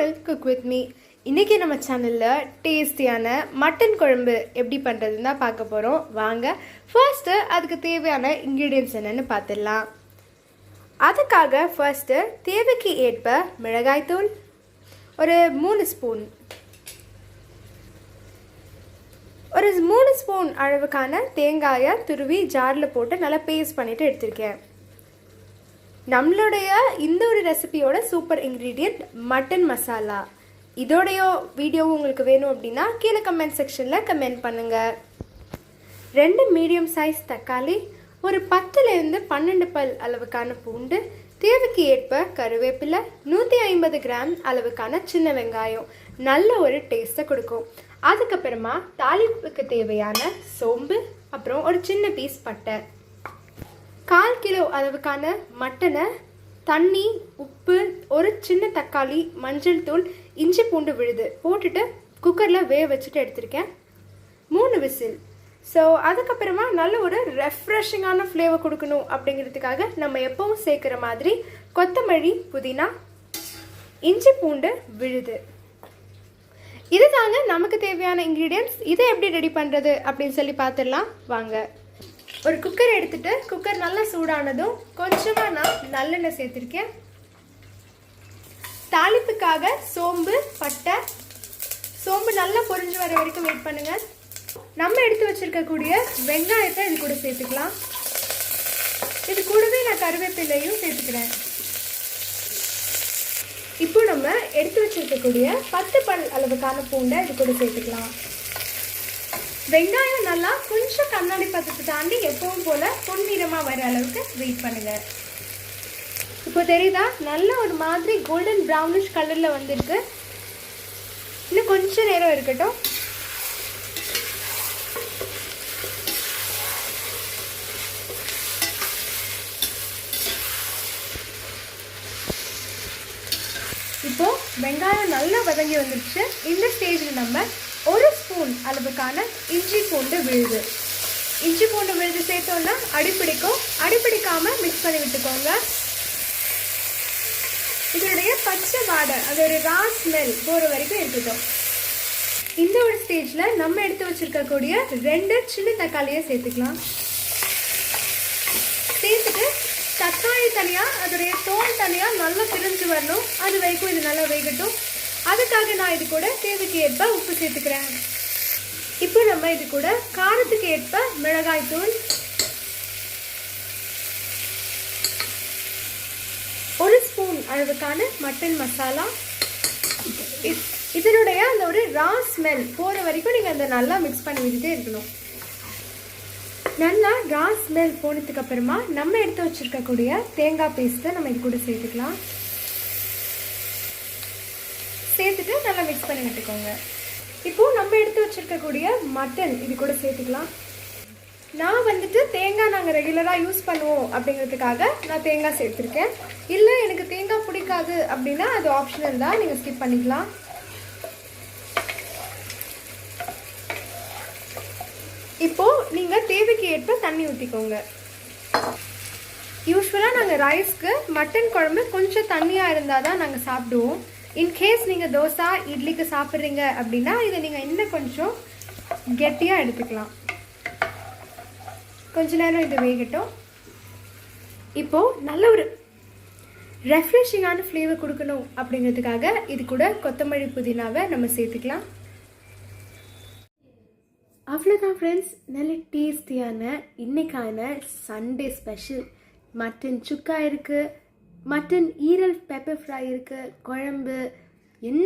Channel cook with me. இன்றைக்கி நம்ம சேனலில் டேஸ்டியான மட்டன் குழம்பு எப்படி பண்ணுறதுன்னு தான் பார்க்க போகிறோம். வாங்க ஃபர்ஸ்ட்டு அதுக்கு தேவையான இன்க்ரீடியன்ட்ஸ் என்னென்னு பார்த்துடலாம். அதுக்காக ஃபர்ஸ்ட்டு தேவைக்கு ஏற்ப மிளகாய்த்தூள் ஒரு 3 ஸ்பூன், ஒரு 3 ஸ்பூன் அளவுக்கான தேங்காயை துருவி ஜாரில் போட்டு நல்லா பேஸ்ட் பண்ணிவிட்டு எடுத்திருக்கேன். நம்மளுடைய இந்த ஒரு ரெசிபியோட சூப்பர் இன்க்ரீடியன்ட் மட்டன் மசாலா. இதோடைய வீடியோ உங்களுக்கு வேணும் அப்படின்னா கீழே கமெண்ட் செக்ஷனில் கமெண்ட் பண்ணுங்கள். 2 மீடியம் சைஸ் தக்காளி, ஒரு 10லேருந்து 12 பல் அளவுக்கான பூண்டு, தேவைக்கு ஏற்ப கருவேப்பிலை, 150 கிராம் அளவுக்கான சின்ன வெங்காயம் நல்ல ஒரு டேஸ்ட்டை கொடுக்கும். அதுக்கப்புறமா தாளிப்புக்கு தேவையான சோம்பு, அப்புறம் ஒரு சின்ன பீஸ் பட்டை, 1/4 கிலோ அளவுக்கான மட்டனை தண்ணி, உப்பு, ஒரு சின்ன தக்காளி, மஞ்சள் தூள், இஞ்சி பூண்டு விழுது போட்டுட்டு குக்கரில் வேக வச்சுட்டு எடுத்திருக்கேன். 3 விசில். ஸோ அதுக்கப்புறமா நல்ல ஒரு ரெஃப்ரெஷிங்கான ஃப்ளேவர் கொடுக்கணும் அப்படிங்கிறதுக்காக நம்ம எப்பவும் சேர்க்குற மாதிரி கொத்தமல்லி, புதினா, இஞ்சி பூண்டு விழுது. இது தாங்க நமக்கு தேவையான இன்க்ரீடியன்ட்ஸ். இதை எப்படி ரெடி பண்ணுறது அப்படின்னு சொல்லி பார்த்துடலாம் வாங்க. ஒரு குக்கர் எடுத்துட்டு குக்கர் நல்லா சூடானதும் கொஞ்சமாக நான் நல்லெண்ணெய் சேர்த்துருக்கேன். தாளிப்புக்காக சோம்பு, பட்டை, சோம்பு நல்லா பொரிஞ்சு வர வரைக்கும் வெயிட் பண்ணுங்க. நம்ம எடுத்து வச்சிருக்கக்கூடிய வெங்காயத்தை இது கூட சேர்த்துக்கலாம். இது கூடவே நான் கருவேப்பிலையும் சேர்த்துக்கிறேன். இப்போ நம்ம எடுத்து வச்சிருக்கக்கூடிய 10 பல் அளவுக்கான பூண்டை இது கூட சேர்த்துக்கலாம். வெங்காயம் நல்லா கொஞ்சம் கண்ணாடி பதத்தை தாண்டி எப்பவும் போல பொன்னிறமாக வர அளவுக்கு வெயிட் பண்ணுங்க. இப்போ தெரியுதா, நல்ல ஒரு மாதிரி கோல்டன் ப்ரௌனிஷ் கலரில் வந்துருக்கு. இன்னும் கொஞ்சம் நேரம் இருக்கட்டும். இப்போ வெங்காயம் நல்லா வதங்கி வந்துருச்சு. இந்த ஸ்டேஜில் நம்ம 1 ஸ்பூன் அளவுக்கான இஞ்சி பூண்டு விழுது சேர்த்தோன்னா அடிப்பிடிக்கும். அடிப்பிடிக்காமல் மிக்ஸ் பண்ணி விட்டுக்கோங்க. இதனுடைய பச்சை வாடை, அதோட ரா ஸ்மெல் போகிற வரைக்கும் இருக்கட்டும். இந்த ஒரு ஸ்டேஜில் நம்ம எடுத்து வச்சுருக்கக்கூடிய 2 சின்ன தக்காளியை சேர்த்துக்கலாம். சேர்த்துட்டு தக்காளி தனியாக, அதோடைய தோல் தனியாக நல்லா பிரிஞ்சு வரணும். அது வரைக்கும் இது நல்லா வேகட்டும். அதுக்காக நான் இது கூட தேவைக்கு ஏற்ப உப்பு சேர்த்துக்கிறேன். இப்போ நம்ம இது கூட காரத்துக்கு ஏற்ப மிளகாய் தூள், 1 ஸ்பூன் அளவுக்கான மட்டன் மசாலா, இதனுடைய அந்த ஒரு ரா ஸ்மெல் போகிற வரைக்கும் நீங்கள் அந்த நல்லா மிக்ஸ் பண்ணி விட்டுட்டே இருக்கணும். நல்லா ரா ஸ்மெல் போனதுக்கு அப்புறமா நம்ம எடுத்து வச்சிருக்கக்கூடிய தேங்காய் பேஸ்ட்டை நம்ம இது கூட சேர்த்துக்கலாம். சேர்த்துட்டு நல்லா மிக்ஸ் பண்ணி விட்டுக்கோங்க. இப்போது நம்ம எடுத்து வச்சுருக்கக்கூடிய மட்டன் இது கூட சேர்த்துக்கலாம். நான் வந்துட்டு தேங்காய் நாங்கள் ரெகுலராக யூஸ் பண்ணுவோம் அப்படிங்கிறதுக்காக நான் தேங்காய் சேர்த்துருக்கேன். இல்லை எனக்கு தேங்காய் பிடிக்காது அப்படின்னா அது ஆப்ஷனல் தான், நீங்கள் ஸ்கிப் பண்ணிக்கலாம். இப்போது நீங்கள் தேவைக்கு ஏற்ப தண்ணி ஊற்றிக்கோங்க. யூஸ்வலாக நாங்கள் ரைஸ்க்கு மட்டன் குழம்பு கொஞ்சம் தண்ணியாக இருந்தால் தான் நாங்கள் சாப்பிடுவோம். இன்கேஸ் நீங்கள் தோசை, இட்லிக்கு சாப்பிட்றீங்க அப்படின்னா இதை நீங்கள் இன்னும் கொஞ்சம் கெட்டியாக எடுத்துக்கலாம். கொஞ்ச நேரம் இது வேகட்டும். இப்போது நல்ல ஒரு ரெஃப்ரெஷிங்கான ஃப்ளேவர் கொடுக்கணும் அப்படிங்கிறதுக்காக இது கூட கொத்தமல்லி, புதினாவை நம்ம சேர்த்துக்கலாம். அவ்வளோதான் ஃப்ரெண்ட்ஸ், நல்ல டேஸ்டியான இன்னைக்கான சண்டே ஸ்பெஷல் மட்டன் சுக்கா இருக்குது, மட்டன் ஈரல் பெப்பர் ஃப்ரை இருக்குது, குழம்பு என்ன